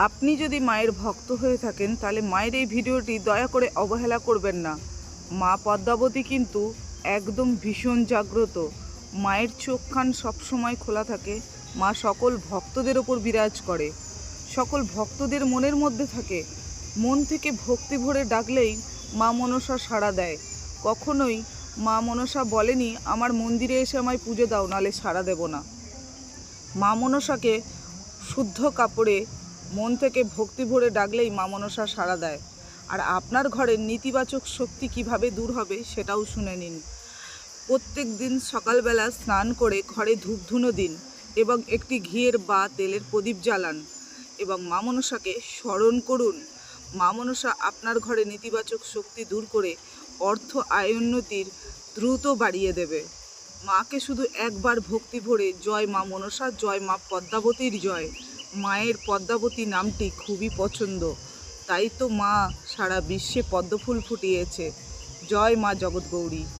আপনি যদি মায়ের ভক্ত হয়ে থাকেন তাহলে মায়ের এই ভিডিওটি দয়া করে অবহেলা করবেন না। মা পদ্মাবতী কিন্তু একদম ভীষণ জাগ্রত। মায়ের চোখ কান সবসময় খোলা থাকে। মা সকল ভক্তদের ওপর বিরাজ করে, সকল ভক্তদের মনের মধ্যে থাকে। মন থেকে ভক্তি ভরে ডাকলেই মা মনসা সাড়া দেয়। কখনোই মা মনসা বলেনি আমার মন্দিরে এসে আমায় পুজো দাও, নালে সাড়া দেব না। মা মনসাকে শুদ্ধ কাপড়ে মন থেকে ভক্তি ভরে ডাকলেই মা মনসা সাড়া দেয়। আর আপনার ঘরের নেতিবাচক শক্তি কিভাবে দূর হবে সেটাও শুনে নিন। প্রত্যেক দিন সকালবেলা স্নান করে ঘরে ধূপধুনো দিন এবং একটি ঘিয়ের বা তেলের প্রদীপ জ্বালান এবং মা মনসাকে স্মরণ করুন। মা মনসা আপনার ঘরে নেতিবাচক শক্তি দূর করে অর্থ আয়োন্নতির দ্রুত বাড়িয়ে দেবে। মাকে শুধু একবার ভক্তি ভরে জয় মা মনসা, জয় মা পদ্মাবতীর জয়। মায়ের পদ্মাবতী নামটি খুবই পছন্দ, তাই তো মা সারা বিশ্বে পদ্মফুল ফুটিয়েছে। জয় মা জগৎগৌরী।